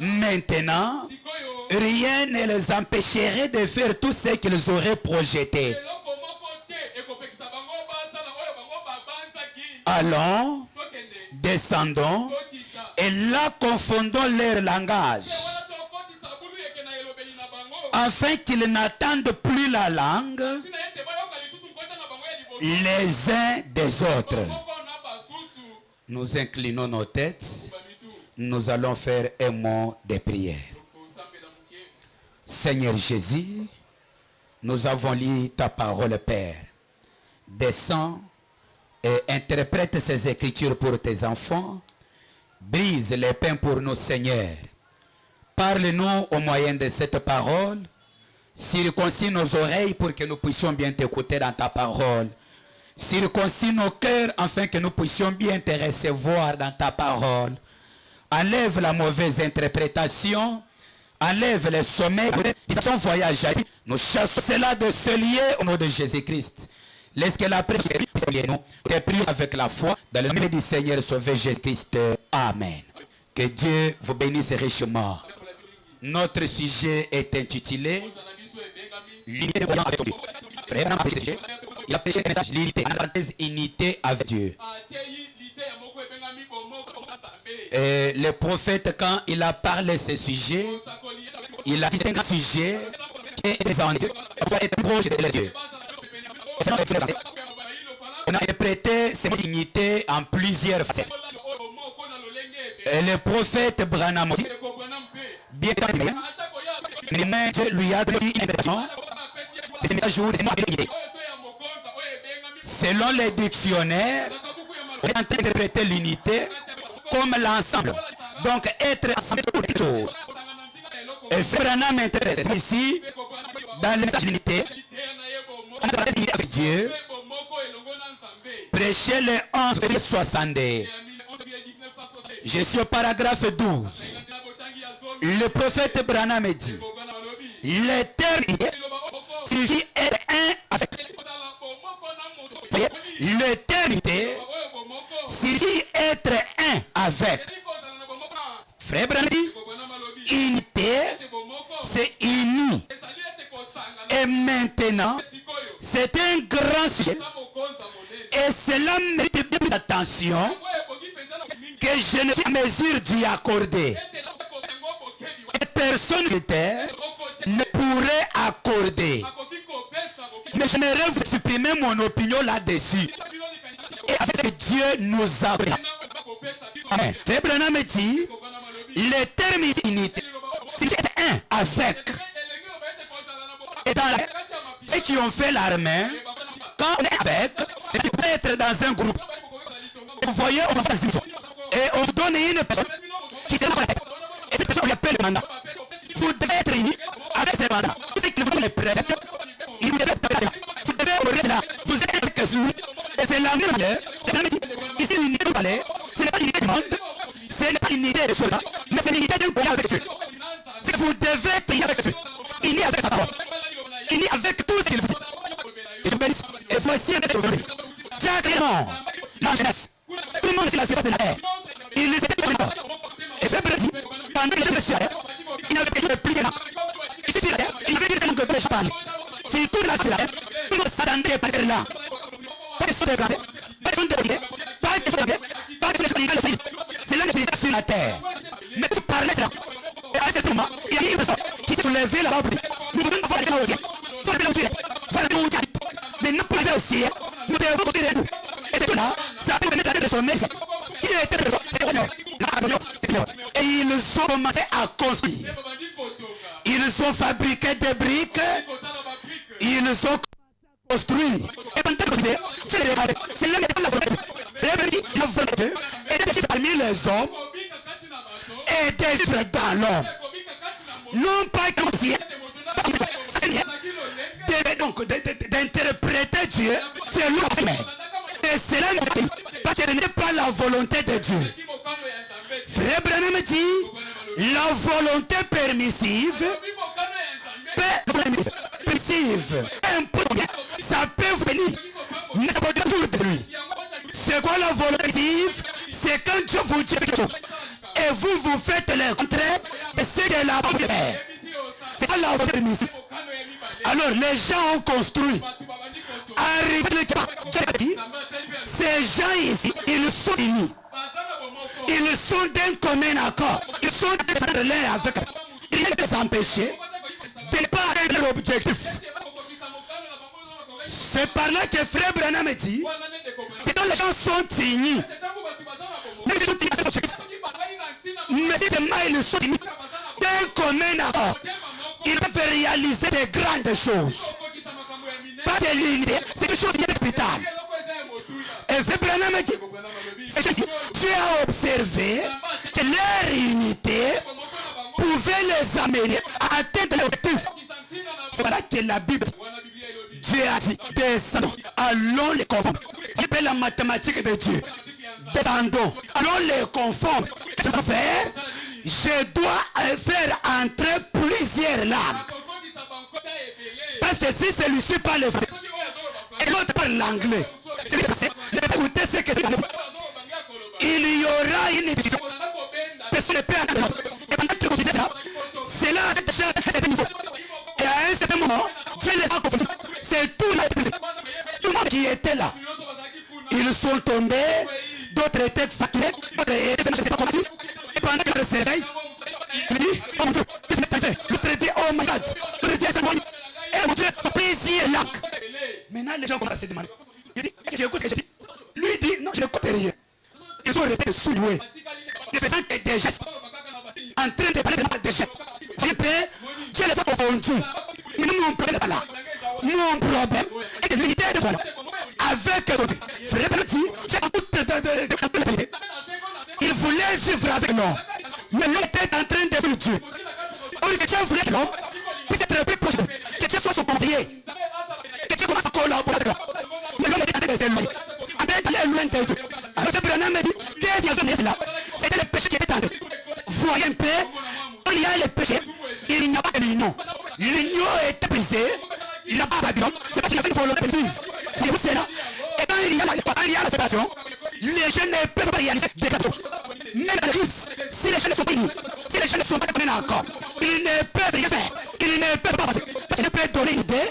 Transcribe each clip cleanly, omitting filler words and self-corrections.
Maintenant, rien ne les empêcherait de faire tout ce qu'ils auraient projeté. Allons, descendons, et là confondons leur langage, afin qu'ils n'attendent plus la langue les uns des autres. Nous inclinons nos têtes, nous allons faire un mot de prière. Seigneur Jésus, nous avons lu ta parole, Père. Descends et interprète ces écritures pour tes enfants. Brise les pains pour nous, Seigneur. Parle-nous au moyen de cette parole. Circoncis nos oreilles pour que nous puissions bien t'écouter dans ta parole. Circoncis nos cœurs afin que nous puissions bien te recevoir dans ta parole. Enlève la mauvaise interprétation. Enlève les sommets de son voyage. Nous chassons cela de ce lieu au nom de Jésus-Christ. Laisse que la prière nous te prie avec la foi dans le nom du Seigneur sauvé Jésus-Christ. Amen. Que Dieu vous bénisse richement. Notre sujet est intitulé l'unité de avec Dieu. Il a prêché le message l'unité, en parenthèse unité avec Dieu. Et le prophète, quand il a parlé de ce sujet, il a dit c'est un sujet qui est présent en Dieu, pour être proche de Dieu. On a interprété cette unité en plusieurs facettes. Et le prophète Branham, bien aimé, Dieu lui a donné une interprétation de ces messages d'unité. Selon les dictionnaires, on est en train d'interpréter l'unité comme l'ensemble. Donc être ensemble pour quelque chose. Et Branham interprète ici, dans le message d'unité, avec Dieu, prêcher le 11 62. Je suis au paragraphe 12. Le prophète Branham dit l'éternité signifie être un avec. L'éternité signifie être un avec. Frère Branham dit unité, c'est uni. Et maintenant, c'est un grand sujet. Et cela mérite bien plus d'attention que je ne suis en mesure d'y accorder. Et personne sur terre ne pourrait accorder. Mais j'aimerais vous exprimer mon opinion là-dessus. Et avec ce que Dieu nous a pris. Amen. Frère Branham dit, les termes unité, c'est être un avec. Et dans ceux qui ont fait l'armée, quand on est avec, c'est peut être dans un groupe. Vous voyez, on va faire des émissions. Et on vous donne une personne qui sera dans la tête. Et cette personne, on l'appelle le mandat. Vous devez être unis avec ce mandat. Tout ce qu'il vous donne les préceptes, il vous devez être là. Vous devez rester là. Vous êtes avec lui. Et c'est la même manière. C'est la même chose. Ici, l'unité du palais, ce n'est pas l'unité du monde. Ce n'est pas l'unité des soldats. Mais c'est l'unité d'un pays avec Dieu. C'est que vous devez prier avec Dieu. Unis avec sa parole. Unis avec tout ce qu'il vous dit. Et vous bénisse. Et voici un message aujourd'hui. Dieu a créé la jeunesse. Tout le monde sur la surface de la terre. Il les était sur le corps. Et ce petit, pendant que les gens sur la terre, il n'avait question de plus grand. Ici sur la terre, il avait dit que les gens parlaient. Sur toute la sur la terre, tout le monde s'attendait à passer là. Pas de son de français, pas de son de portugais, pas de son d'anglais, pas de son de chrétien, c'est là que c'est sur la terre. Mais tu parlais là. Et à ce moment, il y a une personne qui s'est soulevée là-bas pour dire, nous voulons avoir les gens au ciel. Faut le où tu restes. Faut le où tu habites. Mais nous pouvons aller au ciel, nous devons construire les nous. Et c'est tout là, ça a pu venir de son nez. Il était très et ils ont commencé à construire. Ils ont fabriqué des briques. Ils ont construit. Et pendant que c'est là que la volonté. Et des chiffres parmi les hommes. Et des chiffres dans l'homme. Non pas comme si. Donc d'interpréter Dieu, c'est lui. Et cela parce que ce n'est pas la volonté de Dieu. Frère Branham dit, la volonté permissive, ça peut vous bénir, mais ça peut être toujours de lui. C'est quoi la volonté permissive? C'est quand Dieu vous dit quelque chose et vous faites le contraire de que la base est faite. C'est ça la volonté de ministre. Alors les gens ont construit. Arrivé ces gens ici, ils sont unis. Ils sont d'un commun accord. Ils sont de l'un avec. Rien ne les empêcher de ne pas atteindre leur objectif. C'est par là que Frère Branham dit que quand les gens sont unis, même si tout est objectif, mais si seulement ils sont unis d'un commun accord, ils peuvent réaliser de grandes choses. Pas de l'unité, c'est quelque chose qui est respectable. Et Frère Branham dit, tu as observé que leur unité pouvait les amener à atteindre l'objectif. C'est voilà que la Bible, Dieu a dit, descendons, allons les confondre. C'est la mathématique de Dieu. Descendons, allons les confondre. Qu'est-ce que je dois faire? Je dois faire entrer plusieurs langues. Parce que si celui-ci parle le français et l'autre parle l'anglais, écoutez ce que c'est. Il y aura une division. Personne ne peut entendre l'autre. Et pendant que vous disiez ça, c'est là à un certain niveau. Et à un certain moment, Dieu les a confondus. C'est tout là. Tout le monde qui était là. Ils sont tombés, d'autres étaient fatigués, d'autres étaient, je ne sais pas comment dire. Et pendant que le réveil, il dit, oh mon Dieu, qu'est-ce que tu as fait? L'autre dit, oh my God, l'autre dit, c'est moi. Eh mon Dieu, plaisir là. Maintenant, les gens commencent à se demander. Il dit, est-ce que j'écoute ce que je dis? Lui dit, non, je n'écoute rien. Ils sont restés sous-loués. Ils faisant des gestes. En train de parler des gestes. Dieu les a confondus. Mais nous, mon problème n'est pas là. Mon problème est que l'unité de voilà. Avec eux autres. Frère Benoti, tu as toute de il voulait vivre avec l'homme. Mais l'homme était en train de vivre Dieu. Au lieu que Dieu voulait que l'homme puisse être plus proche de lui. Que Dieu soit son conseiller. Que Dieu commence à collaborer avec l'homme. Mais l'homme était en train de s'éloigner. En train d'aller loin de Dieu. Alors ce Branham me dit, qu'est-ce qu'il y avait là? C'était le péché qui était en Dieu. Voyez un peu, quand il y a le péché, il n'y a pas de l'union. L'union est brisée. Il n'y a pas de Babylone. C'est parce qu'il y avait une volonté de vivre. C'est vous, c'est là. Et quand il y a la séparation, les jeunes ne peuvent pas réaliser des grandes choses. Même dans l'église, si les jeunes ne sont pas unis, si les jeunes ne sont pas connus encore, ils ne peuvent rien faire. Ils ne peuvent pas passer. Parce qu'ils peuvent donner une idée.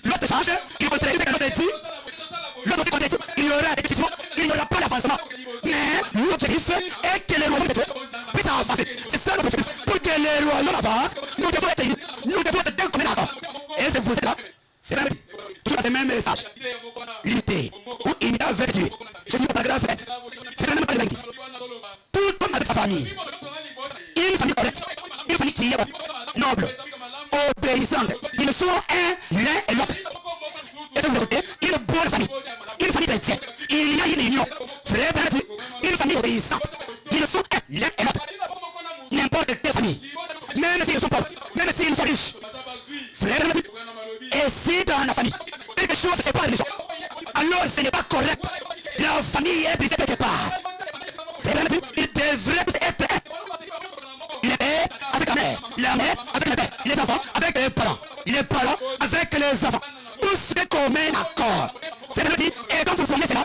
L'autre change, il contrarie ce que l'autre dit. L'autre aussi contrarie. Il y aura des décisions, il n'y aura pas d'avancement. Mais l'objectif est que les royaumes de Dieu puissent avancer. C'est ça l'objectif. Pour que les royaumes avancent, nous devons être unis. Nous devons être d'un commun accord. Et c'est vous là. C'est même toujours le même message. L'unité ou unité avec Dieu. Je suis pas grave, frère. C'est même pas le même. Tout comme avec sa famille. Une famille correcte. Une famille qui est noble, obéissante. Ils sont un, l'un et l'autre. Et ça vous écoutez, une bonne famille. Une famille chrétienne. Il y a une union. Frère, une famille obéissante. Ils sont un, l'un et l'autre. N'importe quelle famille. Même s'ils sont pauvres. Même s'ils sont riches. Frère, et si dans la famille, quelque chose c'est pas religion, alors ce n'est pas correct. La famille est brisée quelque part. Il devrait être un. Le père avec la mère avec le père, les enfants avec les parents avec les enfants. Tous des communs accords. C'est bien dit. Et quand vous formez cela,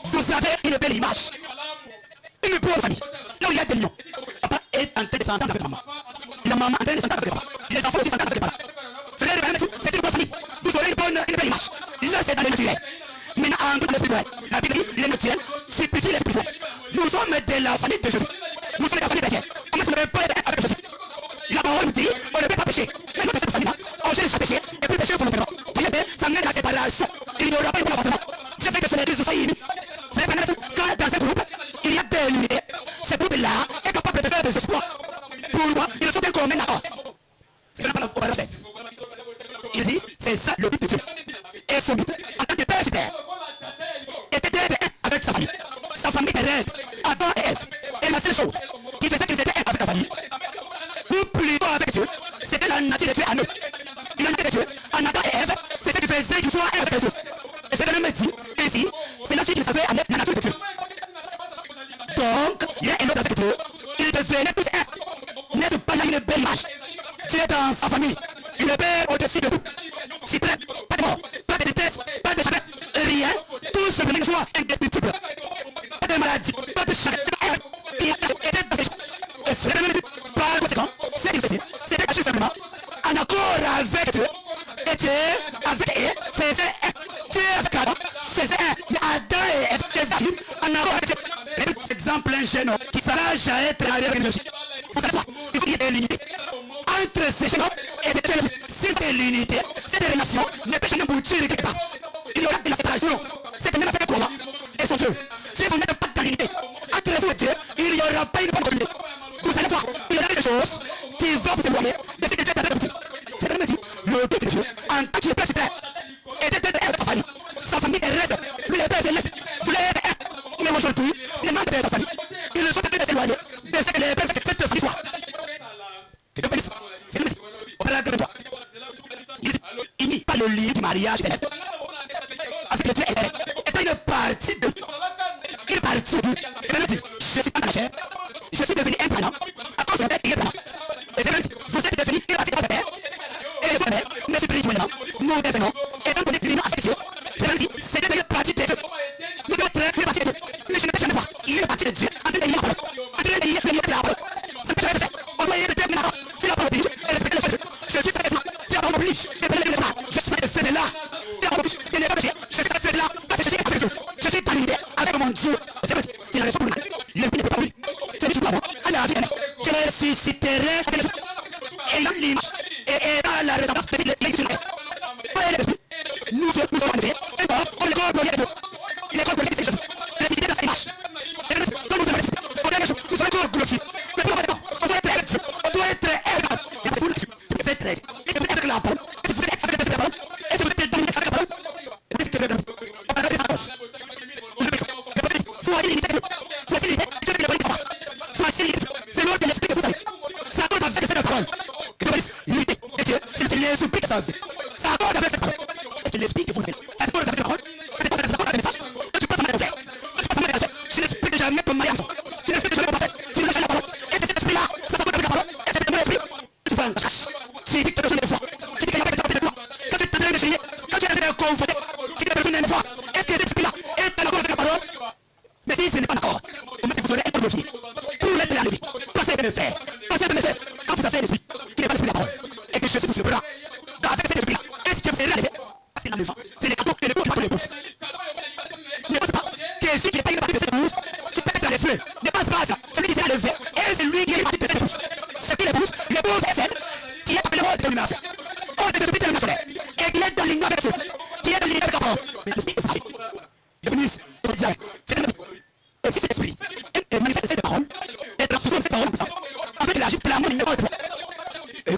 vous avez une belle image. Une bonne famille. Là où il y a des lions. Papa est en train de s'entendre avec maman. La maman est en train de s'entendre avec papa. Les enfants aussi s'entendent avec papa. Frère, c'est une bonne famille. Vous aurez une belle image. Là, c'est dans les naturels. Maintenant, en tout le spirituel. La Bible dit, les naturels suppléent les spirituels. Nous sommes de la famille de Jésus. Nous sommes de la famille chrétienne. On ne se met pas avec Jésus. La parole nous dit, on ne peut pas pécher. Mais nous, dans cette famille-là, on cherche à pécher. Et puis pécher volontairement. Vous voyez bien, ça mène à la séparation. Il n'y aura pas de bon avancement. Je sais que sur l'église, vous soyez unis. Frère, quand dans ce groupe, il y a de l'unité. Ce groupe-là est capable de faire des exploits. Pour moi, ils sont des communs accords. C'est pas la process. Il dit, c'est ça le but de Dieu. Et son but, en tant que père super, était d'être un avec sa famille. Sa famille terrestre, Adam et Ève. Et la seule chose qui faisait qu'ils étaient un avec la famille, ou plutôt avec Dieu, c'était la nature de Dieu en eux. La nature de Dieu, en Adam et Ève, c'est ce qui faisait qu'ils soient un avec Dieu. Et c'est le même dit, ainsi, c'est là qu'ils savaient amener la nature de Dieu. Donc, l'un et l'autre avec Dieu, ils devenaient tous un. N'est-ce pas là une belle image? Dieu est dans sa famille. Il est père au-dessus de tout. Si plein, pas de mort, pas de détresse, pas de chagrin, rien. Tout se met une joie indestructible. Pas de maladie, pas de chagrin. Et par conséquent, c'est qu'il choses qui vont vous éloigner de ce que Dieu t'a donné. Frère me dit, le Dieu de Dieu, en tant qu'il est Père sur terre, et de sa famille. Sa famille est reste. Lui, les pères célestes, vous l'êtes un. Mais aujourd'hui, les membres de sa famille, ils ne sont pas de s'éloigner de ce que les pères de cette famille soient. Que Dieu bénisse. Frère me dit, au Père de toi. Il n'y a pas le lien du mariage céleste avec le Dieu éternel. Et pas une partie de une partie de frère me dit, je suis pas dans la chair. Je suis devenu un planant à cause de mon père qui est planant. Et frère me dit, vous êtes devenu une partie de votre père. Et les autres pères ne spirituellement, nous devenons, étant donné que l'union avec Dieu, frère me dit, c'est devenu une partie de Dieu. Nous devons être une partie de Dieu. Mais je ne peux jamais voir. Il y a une partie de Dieu en train de lire la parole. En train de lire la parole. C'est ce que j'avais fait. On doit y déterminer la parole. Si la parole oblige, et respecter le feu. Je suis fait cela. Si la parole oblige, et prendre le là. Je suis fait de là. Si la parole oblige, et ne pas pécher. Je suis fait de là. Parce que je suis avec Dieu. Je suis terminé avec mon Dieu. C'est la raison pour laquelle le pays ne peut pas mourir. C'est tout pour moi. Alors, je ressusciterai ayant l'image et dans la ressemblance de l'Église. Nous sommes en effet, et bon, on est encore glorieux de Dieu. Il est encore glorieux de Jésus. Ressuscité dans sa image. Comme nous sommes ressuscités, on est ressuscités. Nous sommes encore glorifiés. Mais pour le moment, on doit être avec Dieu. On doit être avec Dieu. Il y a des foules là-dessus. Tu peux faire 13. Et si vous êtes avec la parole, et si vous êtes avec la parole, et si vous êtes dominé avec la parole, et si vous êtes on va faire sa cause. Sois limité. Sois limité. Dieu veut le bonheur. Sois limité. C'est l'ordre de l'esprit que vous avez. Ça accorde avec cette parole. Que vous dites, limité. Et Dieu, c'est l'esprit que ça fait. Ça accorde avec cette parole. C'est l'esprit que vous avez. Ça accorde avec cette parole. C'est pas ça accorde avec ce message. Tu passes à ma faire. Tu passes à ma faire. C'est l'esprit que jamais comme mariage. C'est l'esprit que jamais comme passer. Tu lâches la parole. Et c'est cet esprit-là. Ça s'accorde avec la parole. Et c'est mon esprit. Tu vas la cache. Tu dis que tu as besoin de foi. Tu dis qu'il n'y a pas de temps de toi. Quand tu es en train de chier, quand tu es en train de conforter, tu as besoin d'une foi. Est-ce que cet esprit-là est en accord avec la parole? Mais si ce n'est pas d'accord, comment est-ce que vous aurez un peu de vie pour l'être de la vie? Passez à me faire. Passez à me faire. Quand vous avez l'esprit, qui n'est pas l'esprit de la parole, et que je suis sur le là, avec cet esprit-là, est-ce que vous serez arrivé? C'est l'enlevant. C'est les cadeaux que les pauvres qui l'épouse. Ne pense pas que celui qui n'est pas une partie de cette épouse, tu peux être dans les feux. Ne pense pas à ça. Celui qui sera levé, et c'est lui qui est une partie de cette épouse. Ce qui l'épouse est celle qui est appelée haute dénomination. Haute des esprits dénominationnels. Et qui est dans l'union avec Dieu. Qui est dans l'union avec la parole. Mais l'esprit est frappé. Le ministre, on dirait, et si cet esprit est manifesté cette parole, et transforme cette parole en puissance, en fait, il agit clairement numéro 3. Et vous